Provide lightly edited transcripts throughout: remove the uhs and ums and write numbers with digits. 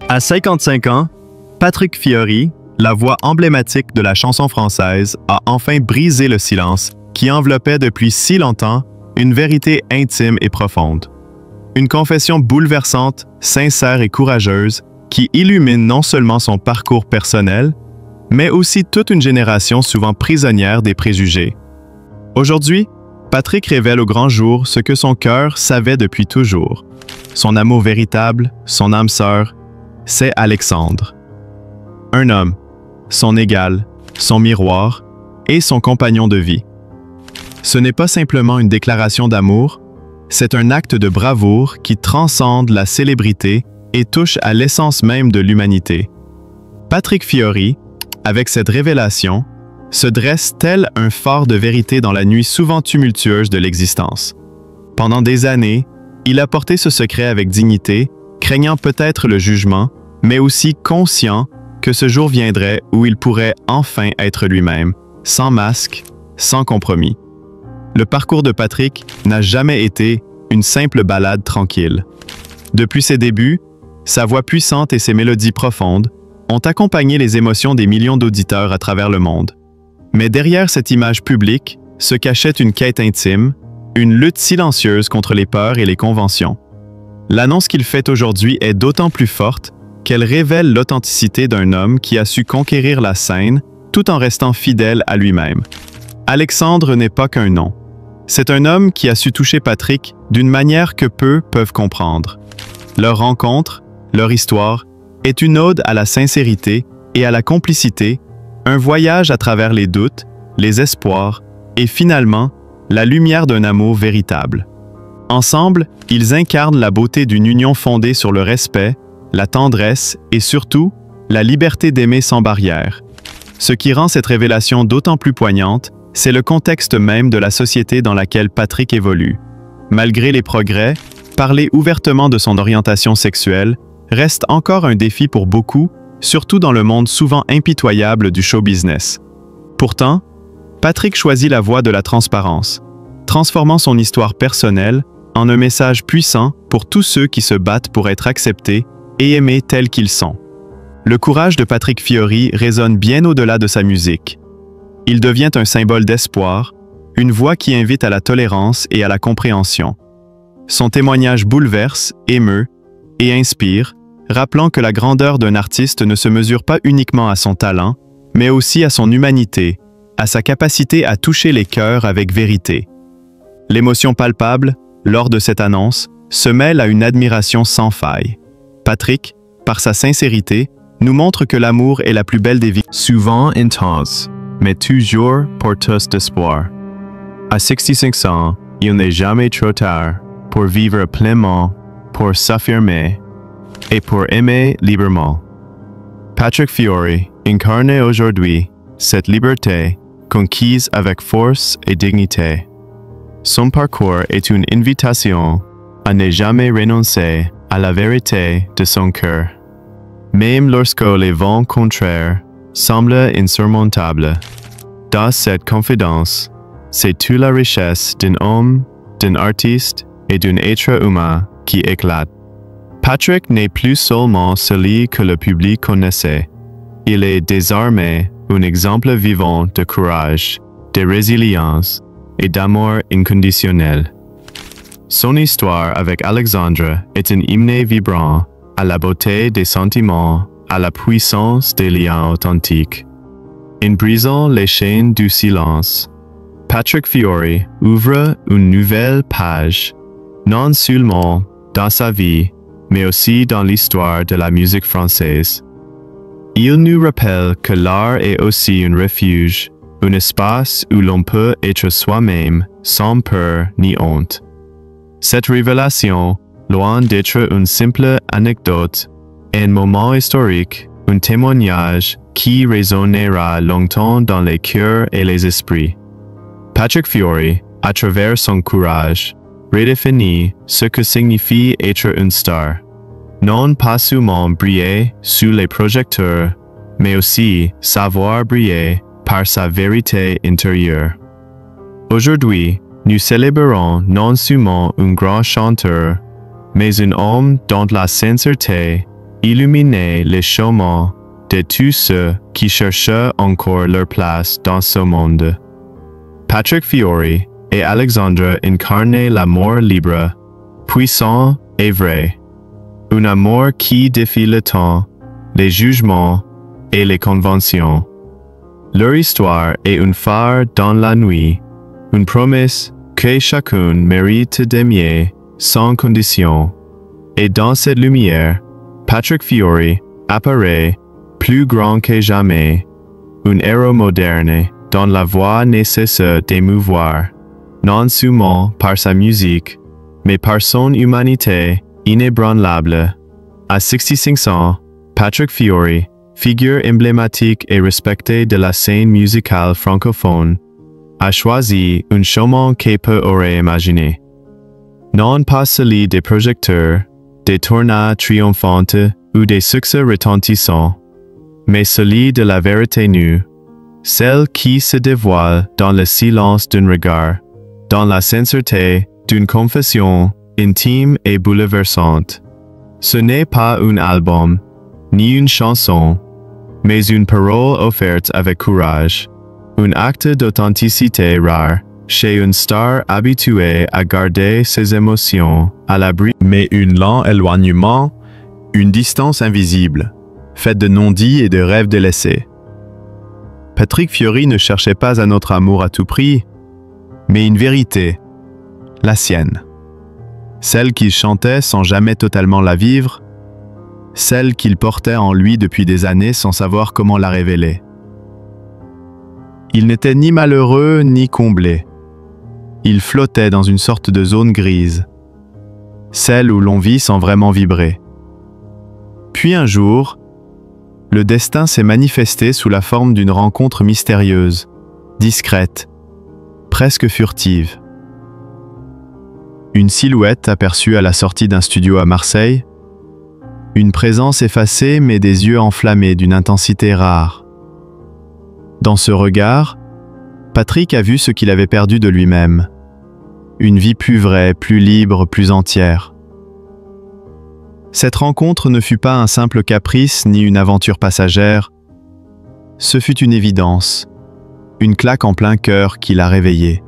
À 55 ans, Patrick Fiori, la voix emblématique de la chanson française, a enfin brisé le silence qui enveloppait depuis si longtemps une vérité intime et profonde. Une confession bouleversante, sincère et courageuse qui illumine non seulement son parcours personnel, mais aussi toute une génération souvent prisonnière des préjugés. Aujourd'hui, Patrick révèle au grand jour ce que son cœur savait depuis toujours. Son amour véritable, son âme sœur, c'est Alexandre. Un homme, son égal, son miroir et son compagnon de vie. Ce n'est pas simplement une déclaration d'amour, c'est un acte de bravoure qui transcende la célébrité et touche à l'essence même de l'humanité. Patrick Fiori, avec cette révélation, se dresse tel un phare de vérité dans la nuit souvent tumultueuse de l'existence. Pendant des années, il a porté ce secret avec dignité, craignant peut-être le jugement, mais aussi conscient que ce jour viendrait où il pourrait enfin être lui-même, sans masque, sans compromis. Le parcours de Patrick n'a jamais été une simple balade tranquille. Depuis ses débuts, sa voix puissante et ses mélodies profondes ont accompagné les émotions des millions d'auditeurs à travers le monde. Mais derrière cette image publique se cachait une quête intime, une lutte silencieuse contre les peurs et les conventions. L'annonce qu'il fait aujourd'hui est d'autant plus forte qu'elle révèle l'authenticité d'un homme qui a su conquérir la scène tout en restant fidèle à lui-même. Alexandre n'est pas qu'un nom. C'est un homme qui a su toucher Patrick d'une manière que peu peuvent comprendre. Leur rencontre, leur histoire, est une ode à la sincérité et à la complicité, un voyage à travers les doutes, les espoirs et finalement, la lumière d'un amour véritable. Ensemble, ils incarnent la beauté d'une union fondée sur le respect, la tendresse et surtout, la liberté d'aimer sans barrière. Ce qui rend cette révélation d'autant plus poignante, c'est le contexte même de la société dans laquelle Patrick évolue. Malgré les progrès, parler ouvertement de son orientation sexuelle reste encore un défi pour beaucoup, surtout dans le monde souvent impitoyable du show business. Pourtant, Patrick choisit la voie de la transparence, transformant son histoire personnelle en un message puissant pour tous ceux qui se battent pour être acceptés et aimés tels qu'ils sont. Le courage de Patrick Fiori résonne bien au-delà de sa musique. Il devient un symbole d'espoir, une voix qui invite à la tolérance et à la compréhension. Son témoignage bouleverse, émeut et inspire, rappelant que la grandeur d'un artiste ne se mesure pas uniquement à son talent, mais aussi à son humanité, à sa capacité à toucher les cœurs avec vérité. L'émotion palpable, lors de cette annonce, se mêle à une admiration sans faille. Patrick, par sa sincérité, nous montre que l'amour est la plus belle des vies. Souvent intense, mais toujours porteuse d'espoir. À 65 ans, il n'est jamais trop tard pour vivre pleinement, pour s'affirmer et pour aimer librement. Patrick Fiori incarne aujourd'hui cette liberté conquise avec force et dignité. Son parcours est une invitation à ne jamais renoncer à la vérité de son cœur. Même lorsque les vents contraires semblent insurmontables, dans cette confidence, c'est toute la richesse d'un homme, d'un artiste et d'un être humain qui éclate. Patrick n'est plus seulement celui que le public connaissait. Il est désormais un exemple vivant de courage, de résilience et d'amour inconditionnel. Son histoire avec Alexandre est un hymne vibrant à la beauté des sentiments, à la puissance des liens authentiques. En brisant les chaînes du silence, Patrick Fiori ouvre une nouvelle page, non seulement dans sa vie, mais aussi dans l'histoire de la musique française. Il nous rappelle que l'art est aussi un refuge, un espace où l'on peut être soi-même sans peur ni honte. Cette révélation, loin d'être une simple anecdote, est un moment historique, un témoignage qui résonnera longtemps dans les cœurs et les esprits. Patrick Fiori, à travers son courage, redéfinit ce que signifie être une star. Non pas seulement briller sous les projecteurs, mais aussi savoir briller par sa vérité intérieure. Aujourd'hui, nous célébrons non seulement un grand chanteur, mais un homme dont la sincérité, illuminait les chemins de tous ceux qui cherchaient encore leur place dans ce monde. Patrick Fiori et Alexandre incarnaient l'amour libre, puissant et vrai. Un amour qui défie le temps, les jugements et les conventions. Leur histoire est un phare dans la nuit, une promesse que chacun mérite d'aimer sans condition. Et dans cette lumière, Patrick Fiori apparaît plus grand que jamais, un héros moderne dont la voix nécessaire d'émouvoir, non seulement par sa musique, mais par son humanité inébranlable. À 65 ans, Patrick Fiori, figure emblématique et respectée de la scène musicale francophone, a choisi un chemin que peu aurait imaginé. Non pas celui des projecteurs, des tournées triomphantes ou des succès retentissants, mais celui de la vérité nue, celle qui se dévoile dans le silence d'un regard, dans la sincérité d'une confession intime et bouleversante. Ce n'est pas un album, ni une chanson, mais une parole offerte avec courage, un acte d'authenticité rare chez une star habituée à garder ses émotions à l'abri, mais un lent éloignement, une distance invisible, faite de non-dits et de rêves délaissés. Patrick Fiori ne cherchait pas un autre amour à tout prix, mais une vérité, la sienne. Celle qu'il chantait sans jamais totalement la vivre, celle qu'il portait en lui depuis des années sans savoir comment la révéler. Il n'était ni malheureux ni comblé. Il flottait dans une sorte de zone grise, celle où l'on vit sans vraiment vibrer. Puis un jour, le destin s'est manifesté sous la forme d'une rencontre mystérieuse, discrète, presque furtive. Une silhouette aperçue à la sortie d'un studio à Marseille, une présence effacée mais des yeux enflammés d'une intensité rare. Dans ce regard, Patrick a vu ce qu'il avait perdu de lui-même. Une vie plus vraie, plus libre, plus entière. Cette rencontre ne fut pas un simple caprice ni une aventure passagère. Ce fut une évidence, une claque en plein cœur qui l'a réveillé.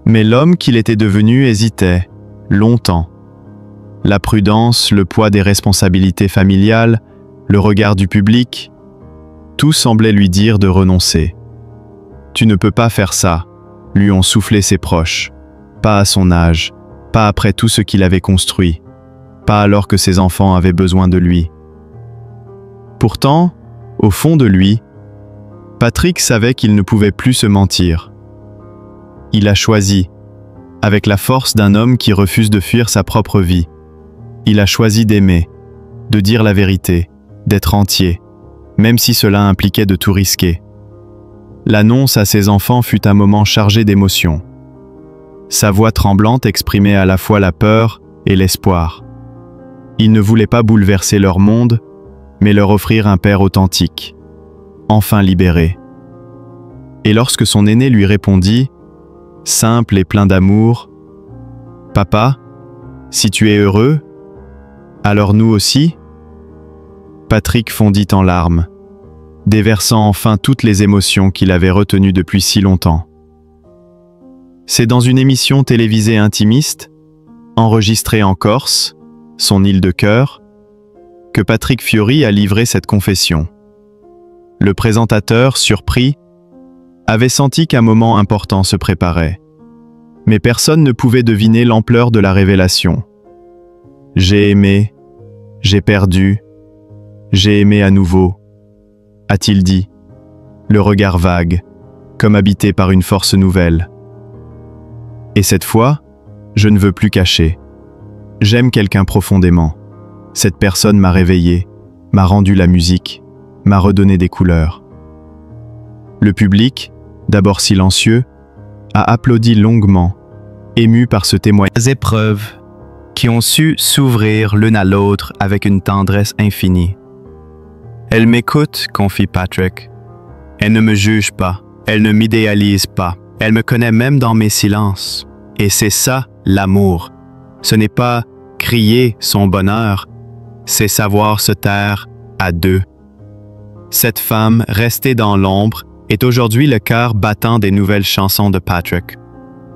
Mais l'homme qu'il était devenu hésitait, longtemps. La prudence, le poids des responsabilités familiales, le regard du public, tout semblait lui dire de renoncer. « Tu ne peux pas faire ça », lui ont soufflé ses proches. Pas à son âge, pas après tout ce qu'il avait construit, pas alors que ses enfants avaient besoin de lui. Pourtant, au fond de lui, Patrick savait qu'il ne pouvait plus se mentir. Il a choisi, avec la force d'un homme qui refuse de fuir sa propre vie. Il a choisi d'aimer, de dire la vérité, d'être entier, même si cela impliquait de tout risquer. L'annonce à ses enfants fut un moment chargé d'émotions. Sa voix tremblante exprimait à la fois la peur et l'espoir. Il ne voulait pas bouleverser leur monde, mais leur offrir un père authentique, enfin libéré. Et lorsque son aîné lui répondit, simple et plein d'amour, « Papa, si tu es heureux, alors nous aussi ?» Patrick fondit en larmes, déversant enfin toutes les émotions qu'il avait retenues depuis si longtemps. C'est dans une émission télévisée intimiste, enregistrée en Corse, son île de cœur, que Patrick Fiori a livré cette confession. Le présentateur, surpris, avait senti qu'un moment important se préparait. Mais personne ne pouvait deviner l'ampleur de la révélation. « J'ai aimé, j'ai perdu, j'ai aimé à nouveau », a-t-il dit, le regard vague, comme habité par une force nouvelle. Et cette fois, je ne veux plus cacher. J'aime quelqu'un profondément. Cette personne m'a réveillé, m'a rendu la musique, m'a redonné des couleurs. Le public, d'abord silencieux, a applaudi longuement, ému par ce témoignage. Des épreuves qui ont su s'ouvrir l'une à l'autre avec une tendresse infinie. Elle m'écoute, confie Patrick. Elle ne me juge pas, elle ne m'idéalise pas, elle me connaît même dans mes silences. Et c'est ça, l'amour. Ce n'est pas crier son bonheur, c'est savoir se taire à deux. Cette femme, restée dans l'ombre, est aujourd'hui le cœur battant des nouvelles chansons de Patrick.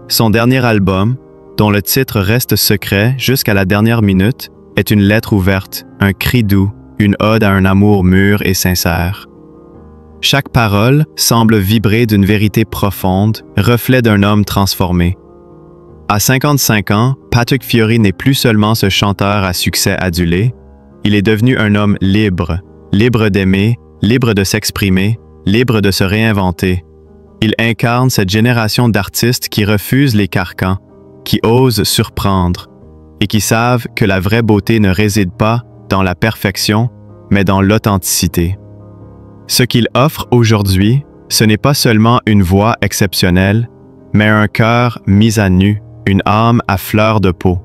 Son dernier album, dont le titre reste secret jusqu'à la dernière minute, est une lettre ouverte, un cri doux, une ode à un amour mûr et sincère. Chaque parole semble vibrer d'une vérité profonde, reflet d'un homme transformé. À 55 ans, Patrick Fiori n'est plus seulement ce chanteur à succès adulé, il est devenu un homme libre, libre d'aimer, libre de s'exprimer, libre de se réinventer. Il incarne cette génération d'artistes qui refusent les carcans, qui osent surprendre et qui savent que la vraie beauté ne réside pas dans la perfection, mais dans l'authenticité. Ce qu'il offre aujourd'hui, ce n'est pas seulement une voix exceptionnelle, mais un cœur mis à nu, une âme à fleur de peau.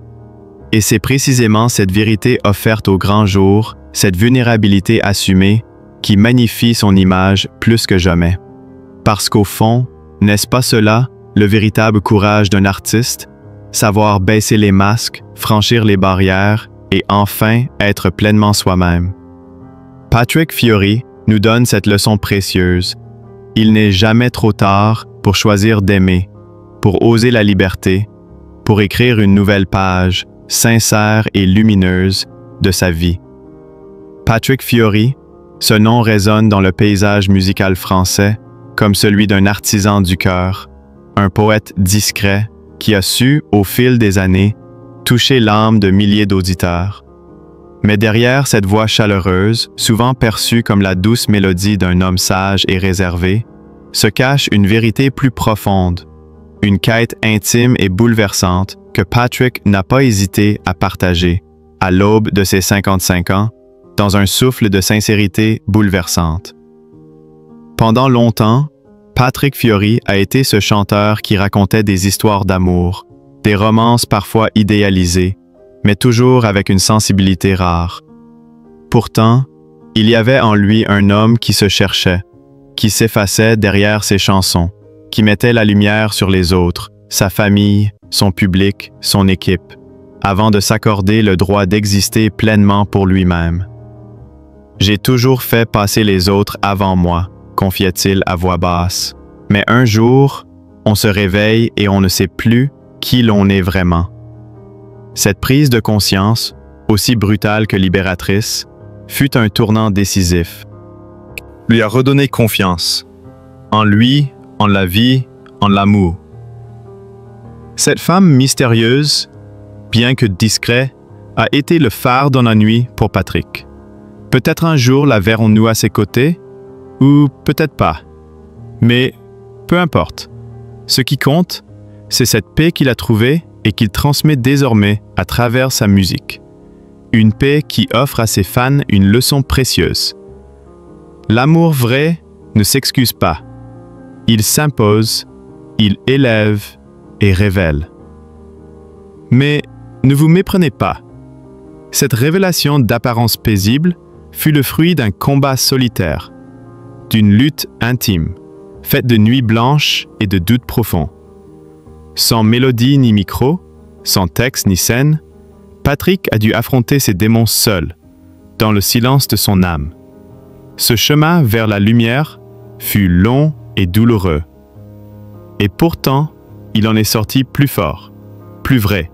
Et c'est précisément cette vérité offerte au grand jour, cette vulnérabilité assumée, qui magnifie son image plus que jamais. Parce qu'au fond, n'est-ce pas cela, le véritable courage d'un artiste? Savoir baisser les masques, franchir les barrières et enfin être pleinement soi-même. Patrick Fiori nous donne cette leçon précieuse. Il n'est jamais trop tard pour choisir d'aimer, pour oser la liberté, pour écrire une nouvelle page, sincère et lumineuse, de sa vie. Patrick Fiori, ce nom résonne dans le paysage musical français comme celui d'un artisan du cœur, un poète discret qui a su, au fil des années, toucher l'âme de milliers d'auditeurs. Mais derrière cette voix chaleureuse, souvent perçue comme la douce mélodie d'un homme sage et réservé, se cache une vérité plus profonde, une quête intime et bouleversante que Patrick n'a pas hésité à partager, à l'aube de ses 55 ans, dans un souffle de sincérité bouleversante. Pendant longtemps, Patrick Fiori a été ce chanteur qui racontait des histoires d'amour, des romances parfois idéalisées, mais toujours avec une sensibilité rare. Pourtant, il y avait en lui un homme qui se cherchait, qui s'effaçait derrière ses chansons, qui mettait la lumière sur les autres, sa famille, son public, son équipe, avant de s'accorder le droit d'exister pleinement pour lui-même. « J'ai toujours fait passer les autres avant moi », confiait-il à voix basse. Mais un jour, on se réveille et on ne sait plus qui l'on est vraiment. Cette prise de conscience, aussi brutale que libératrice, fut un tournant décisif. Lui a redonné confiance. En lui, en la vie, en l'amour. Cette femme mystérieuse, bien que discrète, a été le phare dans la nuit pour Patrick. Peut-être un jour la verrons-nous à ses côtés, ou peut-être pas. Mais peu importe. Ce qui compte, c'est cette paix qu'il a trouvée et qu'il transmet désormais à travers sa musique. Une paix qui offre à ses fans une leçon précieuse. L'amour vrai ne s'excuse pas. Il s'impose, il élève et révèle. Mais ne vous méprenez pas. Cette révélation d'apparence paisible fut le fruit d'un combat solitaire, d'une lutte intime, faite de nuits blanches et de doutes profonds. Sans mélodie ni micro, sans texte ni scène, Patrick a dû affronter ses démons seul, dans le silence de son âme. Ce chemin vers la lumière fut long et douloureux. Et pourtant, il en est sorti plus fort, plus vrai.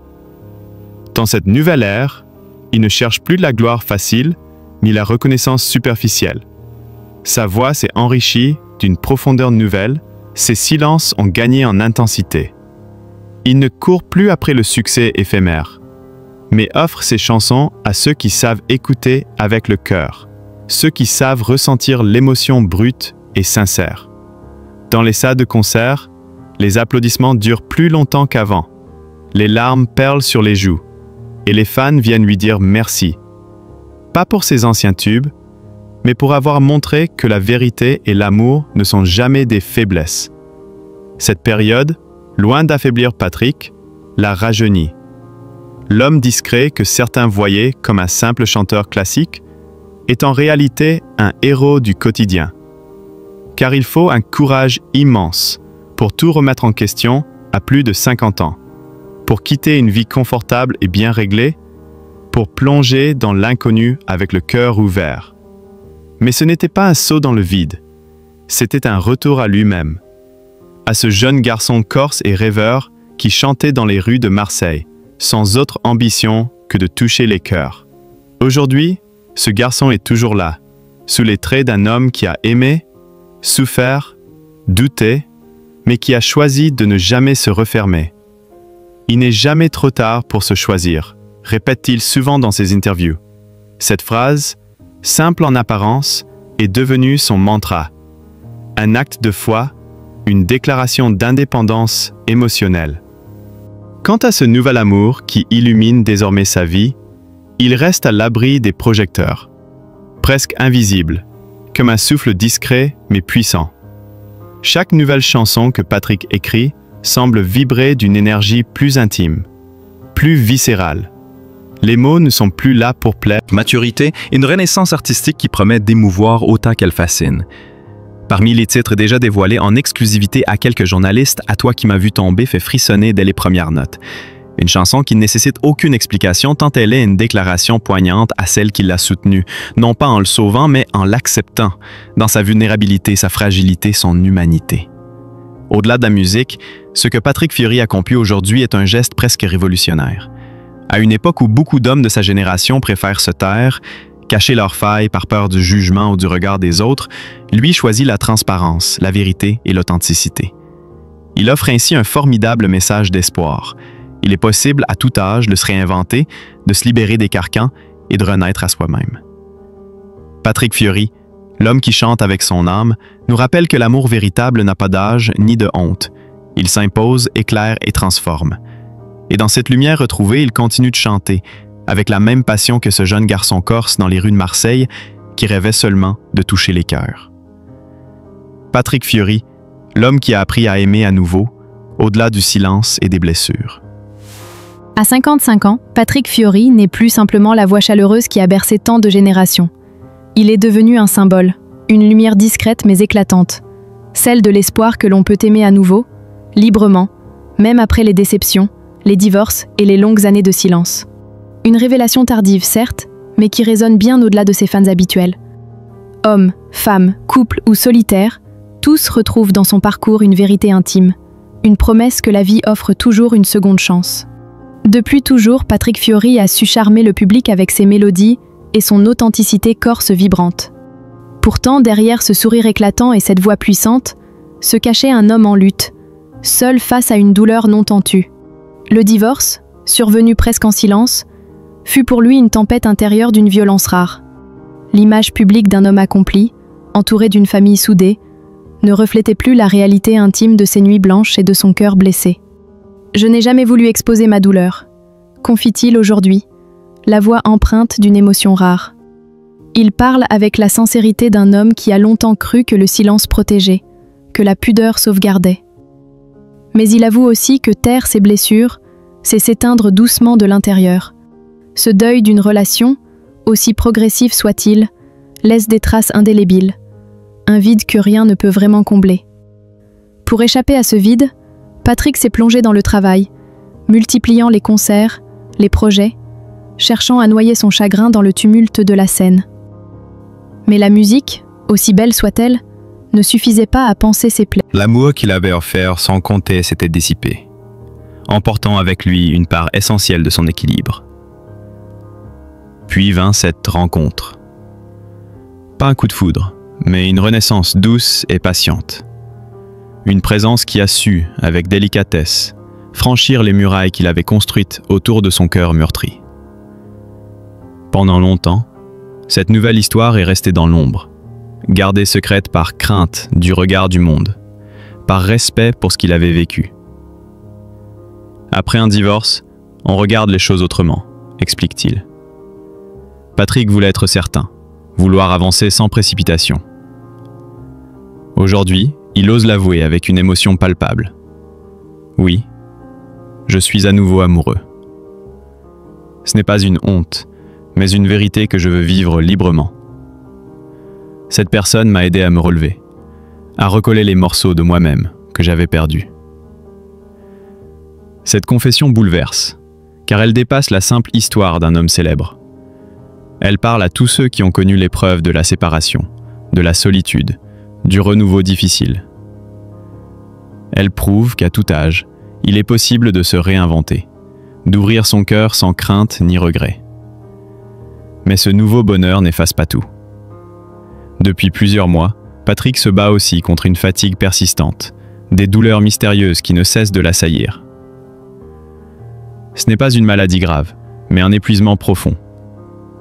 Dans cette nouvelle ère, il ne cherche plus la gloire facile, ni la reconnaissance superficielle. Sa voix s'est enrichie d'une profondeur nouvelle, ses silences ont gagné en intensité. Il ne court plus après le succès éphémère, mais offre ses chansons à ceux qui savent écouter avec le cœur, ceux qui savent ressentir l'émotion brute et sincère. Dans les salles de concert, les applaudissements durent plus longtemps qu'avant. Les larmes perlent sur les joues, et les fans viennent lui dire merci. Pas pour ses anciens tubes, mais pour avoir montré que la vérité et l'amour ne sont jamais des faiblesses. Cette période, loin d'affaiblir Patrick, l'a rajeuni. L'homme discret que certains voyaient comme un simple chanteur classique est en réalité un héros du quotidien. Car il faut un courage immense pour tout remettre en question à plus de 50 ans, pour quitter une vie confortable et bien réglée, pour plonger dans l'inconnu avec le cœur ouvert. Mais ce n'était pas un saut dans le vide, c'était un retour à lui-même, à ce jeune garçon corse et rêveur qui chantait dans les rues de Marseille, sans autre ambition que de toucher les cœurs. Aujourd'hui, ce garçon est toujours là, sous les traits d'un homme qui a aimé, souffert, douté, mais qui a choisi de ne jamais se refermer. Il n'est jamais trop tard pour se choisir, répète-t-il souvent dans ses interviews. Cette phrase, simple en apparence, est devenue son mantra. Un acte de foi, une déclaration d'indépendance émotionnelle. Quant à ce nouvel amour qui illumine désormais sa vie, il reste à l'abri des projecteurs, presque invisible, comme un souffle discret mais puissant. Chaque nouvelle chanson que Patrick écrit semble vibrer d'une énergie plus intime, plus viscérale. Les mots ne sont plus là pour plaire. Maturité, une renaissance artistique qui promet d'émouvoir autant qu'elle fascine. Parmi les titres déjà dévoilés en exclusivité à quelques journalistes, À toi qui m'as vu tomber fait frissonner dès les premières notes. Une chanson qui ne nécessite aucune explication tant elle est une déclaration poignante à celle qui l'a soutenue, non pas en le sauvant, mais en l'acceptant, dans sa vulnérabilité, sa fragilité, son humanité. Au-delà de la musique, ce que Patrick Fiori accomplit aujourd'hui est un geste presque révolutionnaire. À une époque où beaucoup d'hommes de sa génération préfèrent se taire, cacher leurs failles par peur du jugement ou du regard des autres, lui choisit la transparence, la vérité et l'authenticité. Il offre ainsi un formidable message d'espoir. Il est possible à tout âge de se réinventer, de se libérer des carcans et de renaître à soi-même. Patrick Fiori, l'homme qui chante avec son âme, nous rappelle que l'amour véritable n'a pas d'âge ni de honte. Il s'impose, éclaire et transforme. Et dans cette lumière retrouvée, il continue de chanter, avec la même passion que ce jeune garçon corse dans les rues de Marseille qui rêvait seulement de toucher les cœurs. Patrick Fiori, l'homme qui a appris à aimer à nouveau, au-delà du silence et des blessures. À 55 ans, Patrick Fiori n'est plus simplement la voix chaleureuse qui a bercé tant de générations. Il est devenu un symbole, une lumière discrète mais éclatante, celle de l'espoir que l'on peut aimer à nouveau, librement, même après les déceptions, les divorces et les longues années de silence. Une révélation tardive, certes, mais qui résonne bien au-delà de ses fans habituels. Hommes, femmes, couples ou solitaires, tous retrouvent dans son parcours une vérité intime, une promesse que la vie offre toujours une seconde chance. Depuis toujours, Patrick Fiori a su charmer le public avec ses mélodies et son authenticité corse vibrante. Pourtant, derrière ce sourire éclatant et cette voix puissante, se cachait un homme en lutte, seul face à une douleur non tentue. Le divorce, survenu presque en silence, fut pour lui une tempête intérieure d'une violence rare. L'image publique d'un homme accompli, entouré d'une famille soudée, ne reflétait plus la réalité intime de ses nuits blanches et de son cœur blessé. « Je n'ai jamais voulu exposer ma douleur », confie-t-il aujourd'hui, la voix empreinte d'une émotion rare. Il parle avec la sincérité d'un homme qui a longtemps cru que le silence protégeait, que la pudeur sauvegardait. Mais il avoue aussi que taire ses blessures, c'est s'éteindre doucement de l'intérieur. Ce deuil d'une relation, aussi progressif soit-il, laisse des traces indélébiles, un vide que rien ne peut vraiment combler. Pour échapper à ce vide, Patrick s'est plongé dans le travail, multipliant les concerts, les projets, cherchant à noyer son chagrin dans le tumulte de la scène. Mais la musique, aussi belle soit-elle, ne suffisait pas à panser ses plaies. L'amour qu'il avait offert sans compter s'était dissipé, emportant avec lui une part essentielle de son équilibre. Puis vint cette rencontre. Pas un coup de foudre, mais une renaissance douce et patiente. Une présence qui a su, avec délicatesse, franchir les murailles qu'il avait construites autour de son cœur meurtri. Pendant longtemps, cette nouvelle histoire est restée dans l'ombre, gardée secrète par crainte du regard du monde, par respect pour ce qu'il avait vécu. Après un divorce, on regarde les choses autrement, explique-t-il. Patrick voulait être certain, vouloir avancer sans précipitation. Aujourd'hui, il ose l'avouer avec une émotion palpable. Oui, je suis à nouveau amoureux. Ce n'est pas une honte, mais une vérité que je veux vivre librement. Cette personne m'a aidé à me relever, à recoller les morceaux de moi-même que j'avais perdus. Cette confession bouleverse, car elle dépasse la simple histoire d'un homme célèbre. Elle parle à tous ceux qui ont connu l'épreuve de la séparation, de la solitude, du renouveau difficile. Elle prouve qu'à tout âge, il est possible de se réinventer, d'ouvrir son cœur sans crainte ni regret. Mais ce nouveau bonheur n'efface pas tout. Depuis plusieurs mois, Patrick se bat aussi contre une fatigue persistante, des douleurs mystérieuses qui ne cessent de l'assaillir. Ce n'est pas une maladie grave, mais un épuisement profond,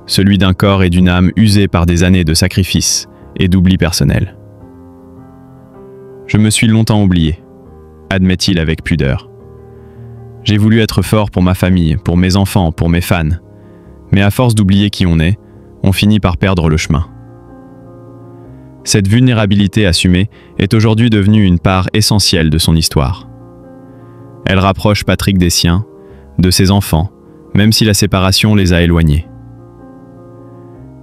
celui d'un corps et d'une âme usés par des années de sacrifices et d'oubli personnel. Je me suis longtemps oublié, admet-il avec pudeur. J'ai voulu être fort pour ma famille, pour mes enfants, pour mes fans, mais à force d'oublier qui on finit par perdre le chemin. Cette vulnérabilité assumée est aujourd'hui devenue une part essentielle de son histoire. Elle rapproche Patrick des siens, de ses enfants, même si la séparation les a éloignés.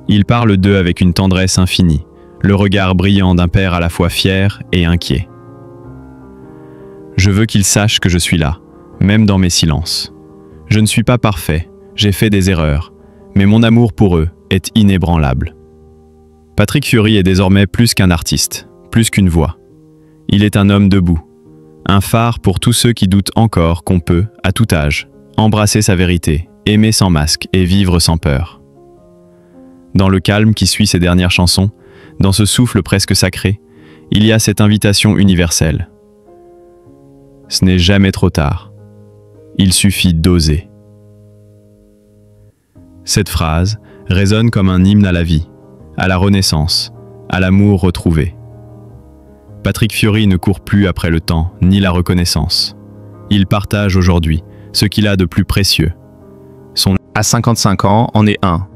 Il parle d'eux avec une tendresse infinie, le regard brillant d'un père à la fois fier et inquiet. Je veux qu'ils sachent que je suis là, même dans mes silences. Je ne suis pas parfait, j'ai fait des erreurs, mais mon amour pour eux est inébranlable. Patrick Fiori est désormais plus qu'un artiste, plus qu'une voix. Il est un homme debout, un phare pour tous ceux qui doutent encore qu'on peut, à tout âge, embrasser sa vérité, aimer sans masque et vivre sans peur. Dans le calme qui suit ses dernières chansons, dans ce souffle presque sacré, il y a cette invitation universelle. Ce n'est jamais trop tard. Il suffit d'oser. Cette phrase résonne comme un hymne à la vie, à la renaissance, à l'amour retrouvé. Patrick Fiori ne court plus après le temps ni la reconnaissance. Il partage aujourd'hui ce qu'il a de plus précieux. À 55 ans, en est un.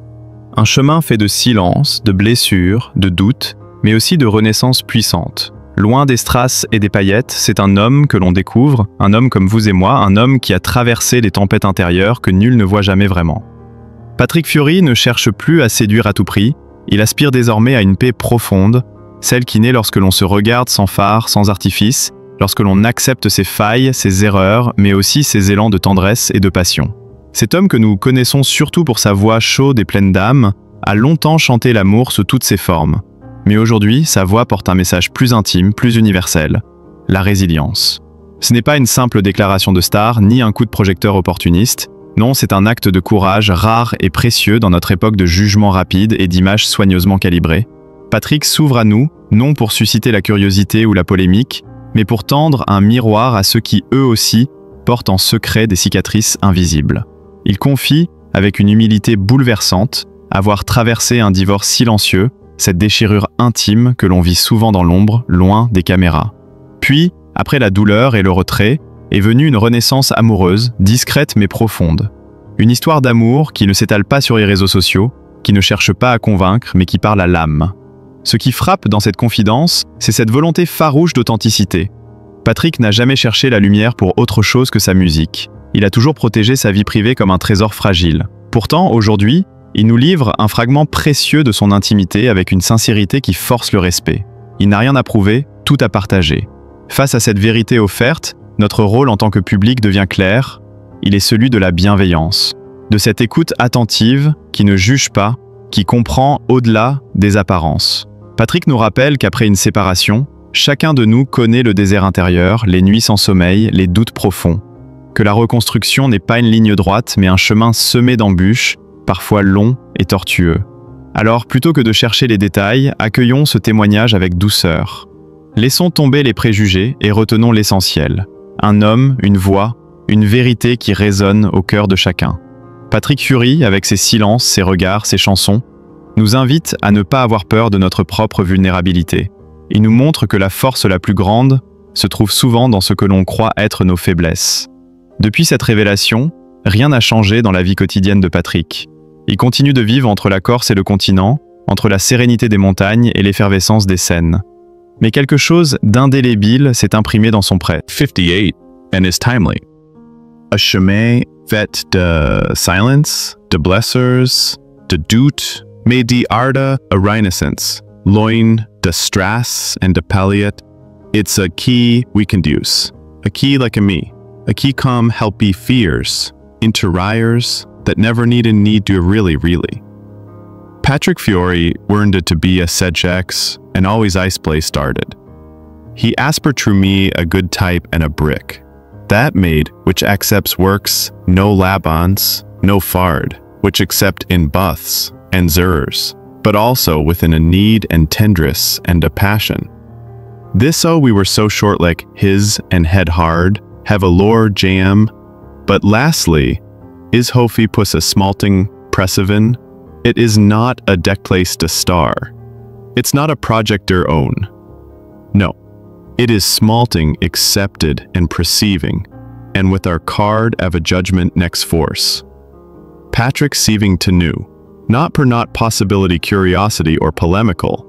Un chemin fait de silence, de blessures, de doutes, mais aussi de renaissance puissante. Loin des strass et des paillettes, c'est un homme que l'on découvre, un homme comme vous et moi, un homme qui a traversé les tempêtes intérieures que nul ne voit jamais vraiment. Patrick Fiori ne cherche plus à séduire à tout prix, il aspire désormais à une paix profonde, celle qui naît lorsque l'on se regarde sans phare, sans artifice, lorsque l'on accepte ses failles, ses erreurs, mais aussi ses élans de tendresse et de passion. Cet homme que nous connaissons surtout pour sa voix chaude et pleine d'âme, a longtemps chanté l'amour sous toutes ses formes. Mais aujourd'hui, sa voix porte un message plus intime, plus universel, la résilience. Ce n'est pas une simple déclaration de star, ni un coup de projecteur opportuniste. Non, c'est un acte de courage rare et précieux dans notre époque de jugement rapide et d'images soigneusement calibrées. Patrick s'ouvre à nous, non pour susciter la curiosité ou la polémique, mais pour tendre un miroir à ceux qui, eux aussi, portent en secret des cicatrices invisibles. Il confie, avec une humilité bouleversante, avoir traversé un divorce silencieux, cette déchirure intime que l'on vit souvent dans l'ombre, loin des caméras. Puis, après la douleur et le retrait, est venue une renaissance amoureuse, discrète mais profonde. Une histoire d'amour qui ne s'étale pas sur les réseaux sociaux, qui ne cherche pas à convaincre mais qui parle à l'âme. Ce qui frappe dans cette confidence, c'est cette volonté farouche d'authenticité. Patrick n'a jamais cherché la lumière pour autre chose que sa musique. Il a toujours protégé sa vie privée comme un trésor fragile. Pourtant, aujourd'hui, il nous livre un fragment précieux de son intimité avec une sincérité qui force le respect. Il n'a rien à prouver, tout à partager. Face à cette vérité offerte, notre rôle en tant que public devient clair. Il est celui de la bienveillance, de cette écoute attentive qui ne juge pas, qui comprend au-delà des apparences. Patrick nous rappelle qu'après une séparation, chacun de nous connaît le désert intérieur, les nuits sans sommeil, les doutes profonds. Que la reconstruction n'est pas une ligne droite, mais un chemin semé d'embûches, parfois long et tortueux. Alors, plutôt que de chercher les détails, accueillons ce témoignage avec douceur. Laissons tomber les préjugés et retenons l'essentiel. Un homme, une voix, une vérité qui résonne au cœur de chacun. Patrick Fiori, avec ses silences, ses regards, ses chansons, nous invite à ne pas avoir peur de notre propre vulnérabilité. Il nous montre que la force la plus grande se trouve souvent dans ce que l'on croit être nos faiblesses. Depuis cette révélation, rien n'a changé dans la vie quotidienne de Patrick. Il continue de vivre entre la Corse et le continent, entre la sérénité des montagnes et l'effervescence des scènes. Mais quelque chose d'indélébile s'est imprimé dans son prêt. 58 and is timely. A chemin fait de silence, de blessures, de doute, mais die Arde a renaissance, loin de stress and de palliate. It's a key we can use, a key like a me, a key come helpy fears, into rires that never need to really. Patrick Fiori wanted to be a Sedgex and always ice play started. He asper true me a good type and a brick. That made which accepts works, no labons, no fard, which accept in buths and zers, but also within a need and tendress and a passion. This we were so short like his and head hard, have a lore jam, but lastly, is Hofi puss a smalting pressivin? It is not a deck place to star. It's not a projector own. No, it is smalting accepted and perceiving, and with our card of a judgment next force. Patrick sieving to new, not per not possibility curiosity or polemical,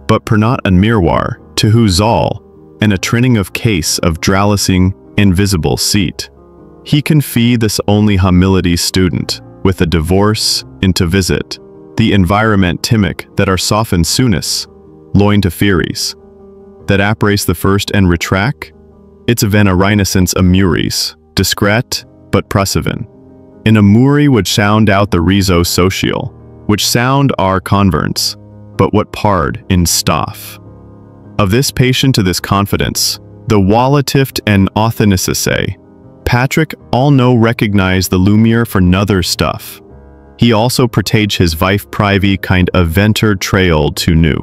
but per not a miroir to who's all, and a trinning of case of drallising invisible seat. He can fee this only humility student, with a divorce into visit, the environment timic that are softened soonest, loin to theories, that appraise the first and retract, it's even a renaissance a muries, discret, but pressivin. In a muri would sound out the reso social, which sound are converts, but what pard in staff. Of this patient to this confidence, the wallatift and authenticity, Patrick all know recognize the Lumiere for nother stuff. He also pertage his vife privy kind of venter trail to new.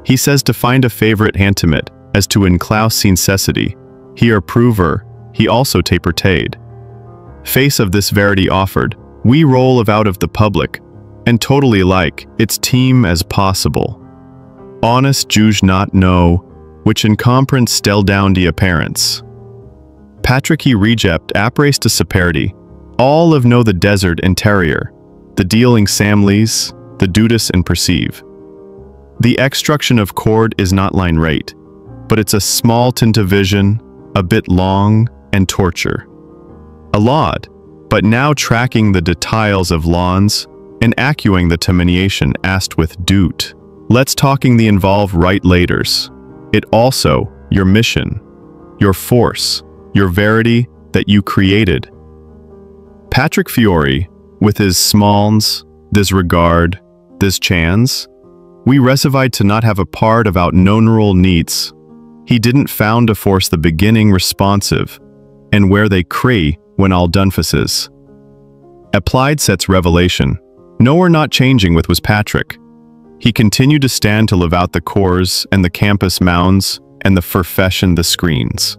He says to find a favorite hantimate, as to in Klaus necessity, he are prover, he also tapertade. Face of this verity offered, we roll out of the public, and totally like its team as possible. Honest Jews not know, which incomprehend stel down the apparents. Patrick he rejept appraise to separity, all of know the desert interior, the dealing samleys, the dutus and perceive. The extraction of chord is not line rate, but it's a small tint of vision, a bit long, and torture. A laud, but now tracking the details of lawns, and accuing the termination asked with doot. Let's talking the involve right laters. It also, your mission, your force, your verity that you created. Patrick Fiori, with his smalns, this regard, this chance, we resivied to not have a part of outknownable needs. He didn't found to force the beginning responsive, and where they cree when all done faces. Applied sets revelation. Nowhere not changing with was Patrick. He continued to stand to live out the cores and the campus mounds and the profession the screens.